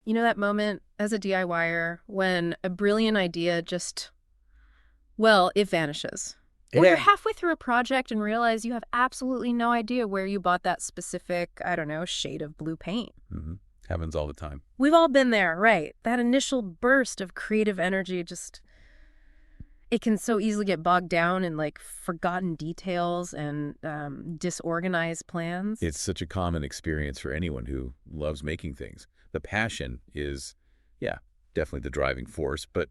You know that moment as a DIYer when a brilliant idea just, well, it vanishes. Or you're Yeah. halfway through a project and realize you have absolutely no idea where you bought that specific, I don't know, shade of blue paint. hmm Happens all the time. We've all been there, right? That initial burst of creative energy just, it can so easily get bogged down in like forgotten details and disorganized plans. It's such a common experience for anyone who loves making things. The passion is, yeah, definitely the driving force, but,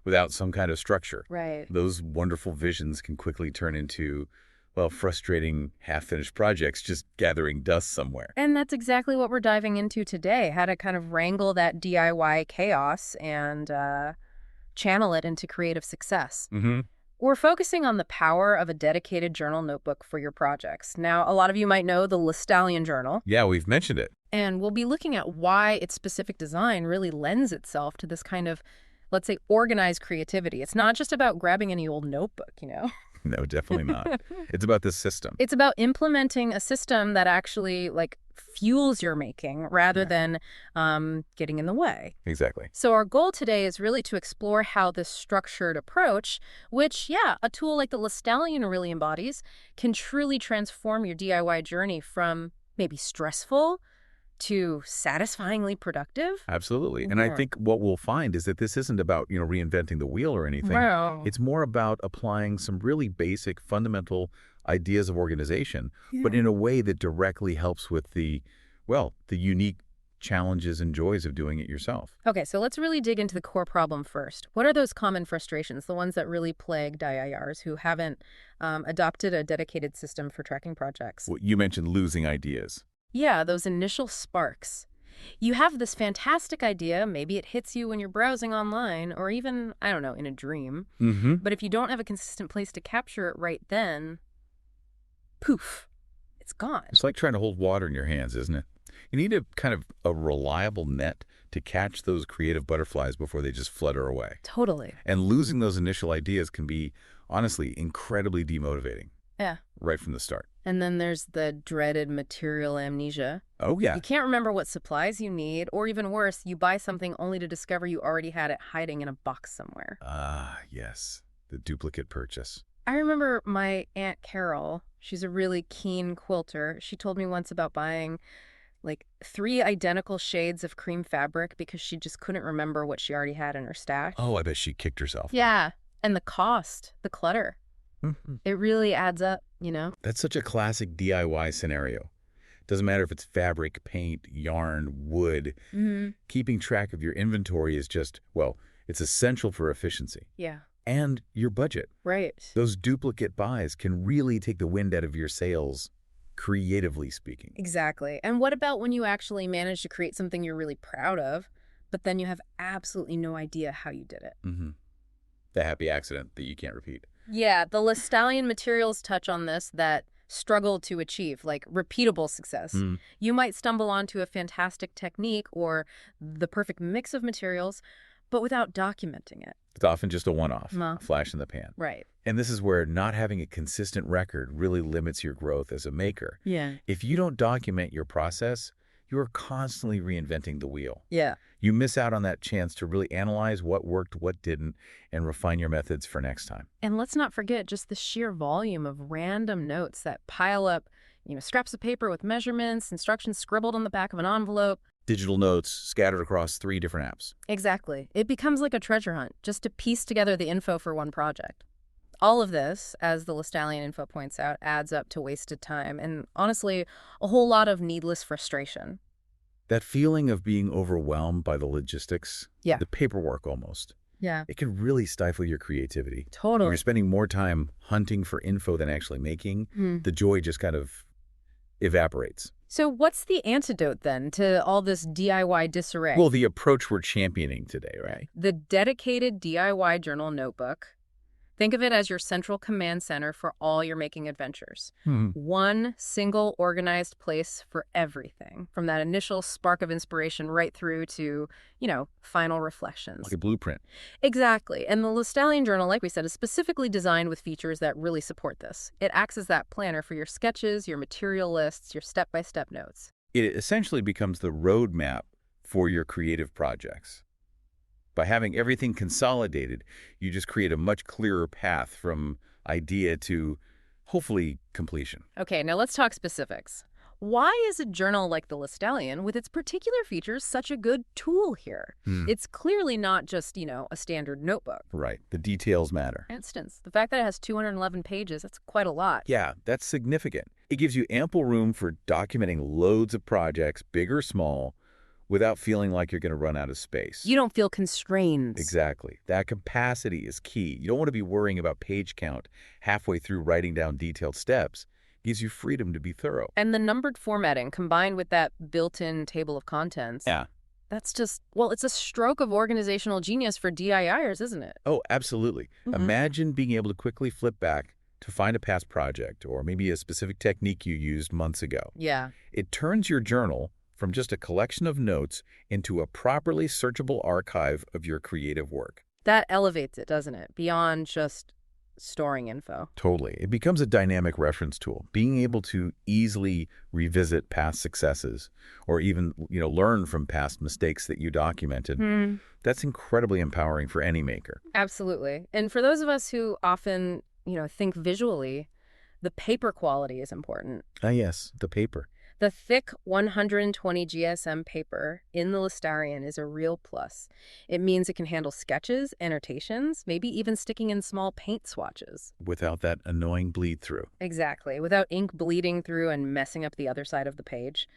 without some kind of structure, Right. those wonderful visions can quickly turn into, well, frustrating half-finished projects just gathering dust somewhere. And that's exactly what we're diving into today, how to kind of wrangle that DIY chaos and channel it into creative success. hmm We're focusing on the power of a dedicated journal notebook for your projects. Now, a lot of you might know the Listallion journal, Yeah, we've mentioned it. and we'll be looking at why its specific design really lends itself to this kind of, let's say, organized creativity. It's not just about grabbing any old notebook. No, definitely not. It's about this system. It's about implementing a system that actually, like, fuels your making rather Yeah. than getting in the way. Exactly. So our goal today is really to explore how this structured approach, which, yeah, a tool like the Listallion really embodies, can truly transform your DIY journey from maybe stressful to satisfyingly productive. Absolutely. And I Yeah. think what we'll find is that this isn't about, reinventing the wheel or anything. Wow. It's more about applying some really basic, fundamental ideas of organization, but in a way that directly helps with the unique challenges and joys of doing it yourself. Okay, so let's really dig into the core problem first. What are those common frustrations, the ones that really plague DIYers who haven't adopted a dedicated system for tracking projects? Well, you mentioned losing ideas. Yeah, those initial sparks. You have this fantastic idea, maybe it hits you when you're browsing online or even, I don't know, in a dream. Mm-hmm. But if you don't have a consistent place to capture it right then, poof, it's gone. It's like trying to hold water in your hands, isn't it? You need a kind of a reliable net to catch those creative butterflies before they just flutter away. Totally. And losing those initial ideas can be, honestly, incredibly demotivating Yeah. right from the start. And then there's the dreaded material amnesia. Oh, yeah. You can't remember what supplies you need, or even worse, you buy something only to discover you already had it hiding in a box somewhere. Ah, yes. The duplicate purchase. I remember my Aunt Carol, she's a really keen quilter. She told me once about buying like 3 identical shades of cream fabric because she just couldn't remember what she already had in her stash. Oh, I bet she kicked herself. Yeah, and the cost, the clutter, Mhm. it really adds up. That's such a classic DIY scenario. Doesn't matter if it's fabric, paint, yarn, wood. Mm-hmm. Keeping track of your inventory is just, well, it's essential for efficiency. Yeah, And your budget. right. Those duplicate buys can really take the wind out of your sails, creatively speaking. Exactly. And what about when you actually manage to create something you're really proud of, but then you have absolutely no idea how you did it? Mm-hmm. The happy accident that you can't repeat. Yeah, the Listallion materials touch on this that struggle to achieve, like repeatable success. Mm. You might stumble onto a fantastic technique or the perfect mix of materials, but without documenting it. It's often just a one-off, No. a flash in the pan. Right. And this is where not having a consistent record really limits your growth as a maker. Yeah. If you don't document your process, you are constantly reinventing the wheel. Yeah. You miss out on that chance to really analyze what worked, what didn't, and refine your methods for next time. And let's not forget just the sheer volume of random notes that pile up, scraps of paper with measurements, instructions scribbled on the back of an envelope. Digital notes scattered across 3 different apps. Exactly. It becomes like a treasure hunt just to piece together the info for one project. All of this, as the Listallion info points out, adds up to wasted time and, honestly, a whole lot of needless frustration. That feeling of being overwhelmed by the logistics, Yeah. the paperwork almost, Yeah, it can really stifle your creativity. When totally. you're spending more time hunting for info than actually making, the joy just kind of evaporates. So what's the antidote, then, to all this DIY disarray? Well, the approach we're championing today, right? The dedicated DIY journal notebook. Think of it as your central command center for all your making adventures. One single organized place for everything, from that initial spark of inspiration right through to, final reflections. Like a blueprint. Exactly. And the Listallion journal, like we said, is specifically designed with features that really support this. It acts as that planner for your sketches, your material lists, your step-by-step notes. It essentially becomes the roadmap for your creative projects. By having everything consolidated, you just create a much clearer path from idea to, hopefully, completion. Okay, now let's talk specifics. Why is a journal like the Listalion, with its particular features, such a good tool here? It's clearly not just, a standard notebook. Right. The details matter. For instance, the fact that it has 211 pages, that's quite a lot. Yeah, that's significant. It gives you ample room for documenting loads of projects, big or small, without feeling like you're going to run out of space. You don't feel constrained. Exactly. That capacity is key. You don't want to be worrying about page count halfway through writing down detailed steps. It gives you freedom to be thorough. And the numbered formatting combined with that built-in table of contents. Yeah. That's just, well, it's a stroke of organizational genius for DIYers, isn't it? Oh, absolutely. Imagine being able to quickly flip back to find a past project or maybe a specific technique you used months ago. Yeah. It turns your journal from just a collection of notes into a properly searchable archive of your creative work. That elevates it, doesn't it? Beyond just storing info. Totally. It becomes a dynamic reference tool. Being able to easily revisit past successes or even, learn from past mistakes that you documented, that's incredibly empowering for any maker. Absolutely. And for those of us who often, think visually, the paper quality is important. Ah, yes, the paper. The thick 120 GSM paper in the Listarion is a real plus. It means it can handle sketches, annotations, maybe even sticking in small paint swatches. Without that annoying bleed through. Exactly, without ink bleeding through and messing up the other side of the page.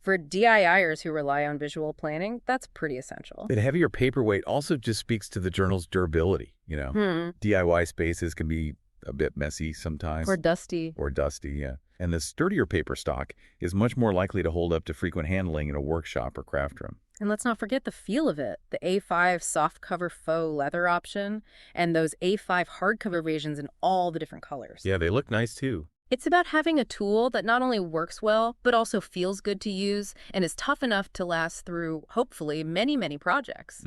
For DIYers who rely on visual planning, that's pretty essential. That heavier paperweight also just speaks to the journal's durability, DIY spaces can be a bit messy sometimes. Or dusty. Yeah. And the sturdier paper stock is much more likely to hold up to frequent handling in a workshop or craft room. And let's not forget the feel of it. The A5 softcover faux leather option and those A5 hardcover versions in all the different colors. Yeah, they look nice too. It's about having a tool that not only works well, but also feels good to use and is tough enough to last through, hopefully, many, many projects.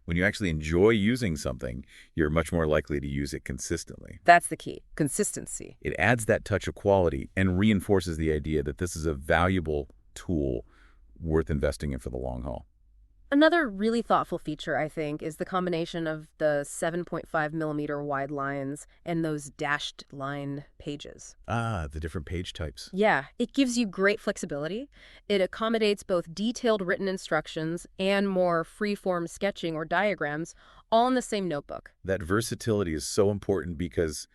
When you actually enjoy using something, you're much more likely to use it consistently. That's the key. Consistency. It adds that touch of quality and reinforces the idea that this is a valuable tool worth investing in for the long haul. Another really thoughtful feature, I think, is the combination of the 7.5 millimeter wide lines and those dashed line pages. Ah, the different page types. Yeah, it gives you great flexibility. It accommodates both detailed written instructions and more free-form sketching or diagrams, all in the same notebook. That versatility is so important because,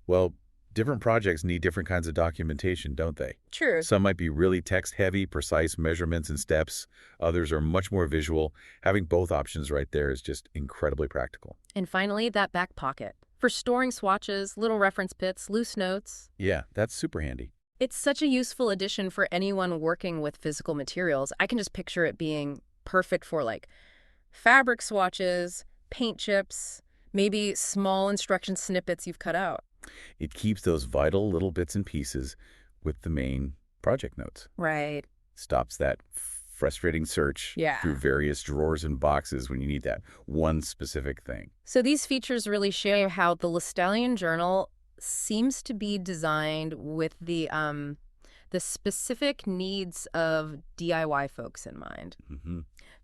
well, different projects need different kinds of documentation, don't they? True. Some might be really text-heavy, precise measurements and steps. Others are much more visual. Having both options right there is just incredibly practical. And finally, that back pocket. For storing swatches, little reference bits, loose notes. Yeah, that's super handy. It's such a useful addition for anyone working with physical materials. I can just picture it being perfect for, fabric swatches, paint chips, maybe small instruction snippets you've cut out. It keeps those vital little bits and pieces with the main project notes. Right. Stops that frustrating search through various drawers and boxes when you need that one specific thing. So these features really show how the Listalion journal seems to be designed with the specific needs of DIY folks in mind.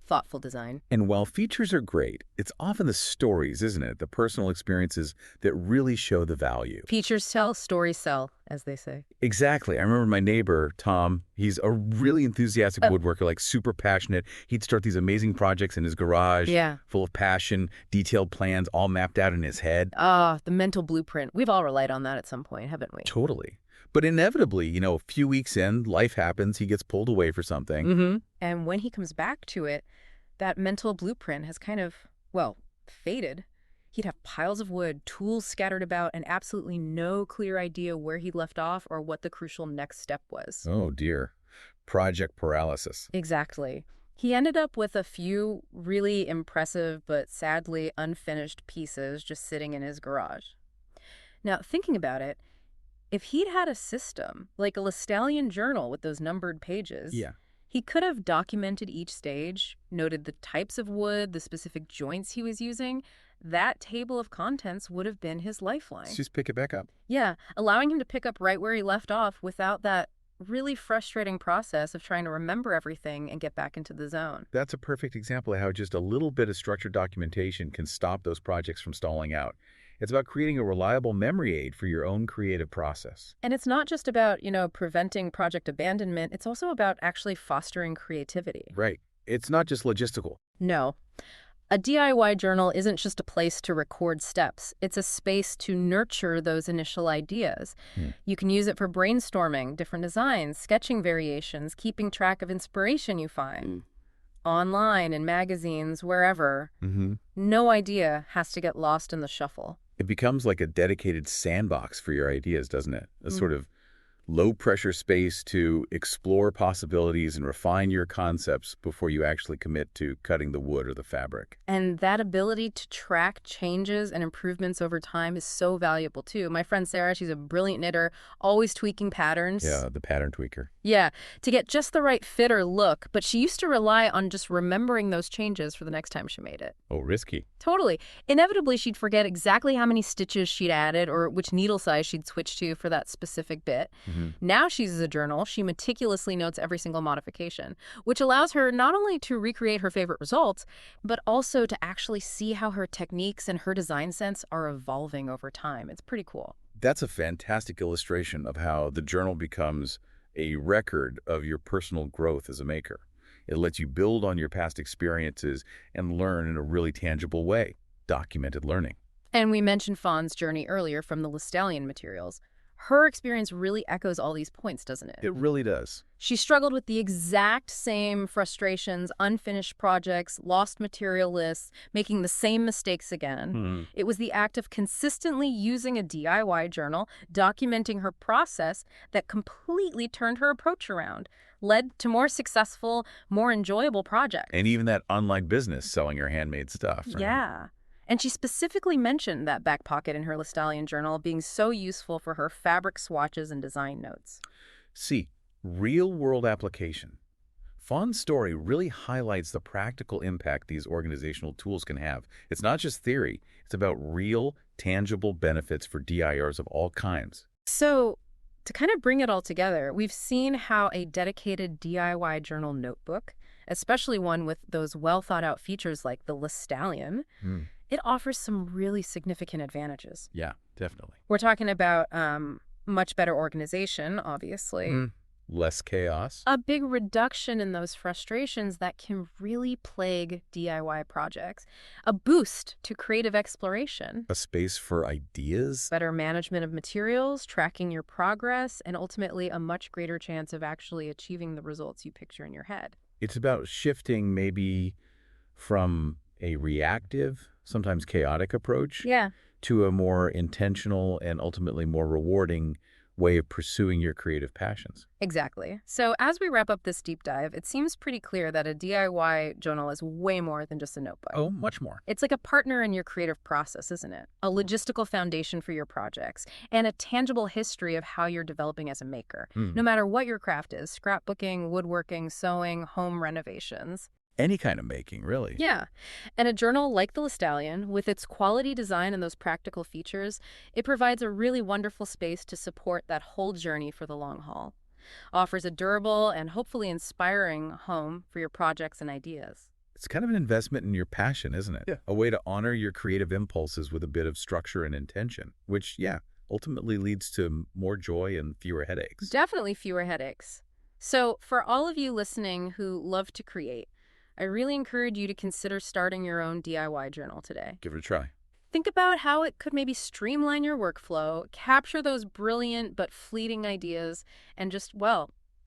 Thoughtful design. And while features are great, it's often the stories, isn't it? The personal experiences that really show the value. Features tell, stories sell, as they say. Exactly. I remember my neighbor, Tom, he's a really enthusiastic woodworker, super passionate. He'd start these amazing projects in his garage, full of passion, detailed plans, all mapped out in his head. Ah, the mental blueprint. We've all relied on that at some point, haven't we? Totally. But inevitably, a few weeks in, life happens, he gets pulled away for something. And when he comes back to it, that mental blueprint has kind of, faded. He'd have piles of wood, tools scattered about, and absolutely no clear idea where he'd left off or what the crucial next step was. Oh, dear. Project paralysis. Exactly. He ended up with a few really impressive but sadly unfinished pieces just sitting in his garage. Now, thinking about it, if he'd had a system, like a Listalion journal with those numbered pages, he could have documented each stage, noted the types of wood, the specific joints he was using. That table of contents would have been his lifeline. Just pick it back up. Yeah, allowing him to pick up right where he left off without that really frustrating process of trying to remember everything and get back into the zone. That's a perfect example of how just a little bit of structured documentation can stop those projects from stalling out. It's about creating a reliable memory aid for your own creative process. And it's not just about, preventing project abandonment. It's also about actually fostering creativity. Right. It's not just logistical. No. A DIY journal isn't just a place to record steps. It's a space to nurture those initial ideas. Hmm. You can use it for brainstorming different designs, sketching variations, keeping track of inspiration you find. Online, in magazines, wherever. No idea has to get lost in the shuffle. It becomes like a dedicated sandbox for your ideas, doesn't it? A sort of low-pressure space to explore possibilities and refine your concepts before you actually commit to cutting the wood or the fabric. And that ability to track changes and improvements over time is so valuable, too. My friend Sarah, she's a brilliant knitter, always tweaking patterns. Yeah, the pattern tweaker. Yeah, to get just the right fit or look, but she used to rely on just remembering those changes for the next time she made it. Oh, risky. Totally. Inevitably, she'd forget exactly how many stitches she'd added or which needle size she'd switched to for that specific bit. Now she uses a journal. She meticulously notes every single modification, which allows her not only to recreate her favorite results, but also to actually see how her techniques and her design sense are evolving over time. It's pretty cool. That's a fantastic illustration of how the journal becomes a record of your personal growth as a maker. It lets you build on your past experiences and learn in a really tangible way. Documented learning. And we mentioned Fawn's journey earlier from the Listalion materials. Her experience really echoes all these points, doesn't it? It really does. She struggled with the exact same frustrations, unfinished projects, lost material lists, making the same mistakes again. It was the act of consistently using a DIY journal, documenting her process, that completely turned her approach around, led to more successful, more enjoyable projects. And even that online business selling her handmade stuff. Right? Yeah. And she specifically mentioned that back pocket in her Listalion journal being so useful for her fabric swatches and design notes. See, real-world application. Fawn's story really highlights the practical impact these organizational tools can have. It's not just theory. It's about real, tangible benefits for DIYers of all kinds. So, to kind of bring it all together, we've seen how a dedicated DIY journal notebook, especially one with those well-thought-out features like the Listalion, it offers some really significant advantages. Yeah, definitely. We're talking about much better organization, obviously. Less chaos. A big reduction in those frustrations that can really plague DIY projects. A boost to creative exploration. A space for ideas. Better management of materials, tracking your progress, and ultimately a much greater chance of actually achieving the results you picture in your head. It's about shifting maybe from a reactive, sometimes chaotic approach to a more intentional and ultimately more rewarding way of pursuing your creative passions. Exactly. So as we wrap up this deep dive, it seems pretty clear that a DIY journal is way more than just a notebook. Oh, much more. It's like a partner in your creative process, isn't it? A logistical foundation for your projects and a tangible history of how you're developing as a maker. No matter what your craft is, scrapbooking, woodworking, sewing, home renovations. Any kind of making, really. Yeah. And a journal like the Listalion, with its quality design and those practical features, it provides a really wonderful space to support that whole journey for the long haul. Offers a durable and hopefully inspiring home for your projects and ideas. It's kind of an investment in your passion, isn't it? Yeah. A way to honor your creative impulses with a bit of structure and intention, which, ultimately leads to more joy and fewer headaches. Definitely fewer headaches. So for all of you listening who love to create, I really encourage you to consider starting your own DIY journal today. Give it a try. Think about how it could maybe streamline your workflow, capture those brilliant but fleeting ideas, and just,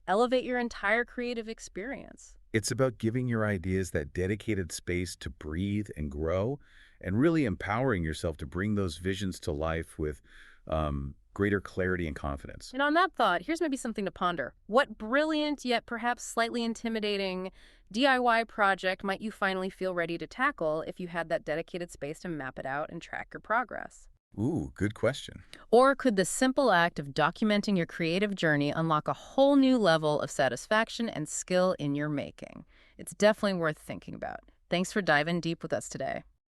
elevate your entire creative experience. It's about giving your ideas that dedicated space to breathe and grow, and really empowering yourself to bring those visions to life with greater clarity and confidence. And on that thought, here's maybe something to ponder. What brilliant yet perhaps slightly intimidating DIY project might you finally feel ready to tackle if you had that dedicated space to map it out and track your progress? Ooh, good question. Or could the simple act of documenting your creative journey unlock a whole new level of satisfaction and skill in your making? It's definitely worth thinking about. Thanks for diving deep with us today.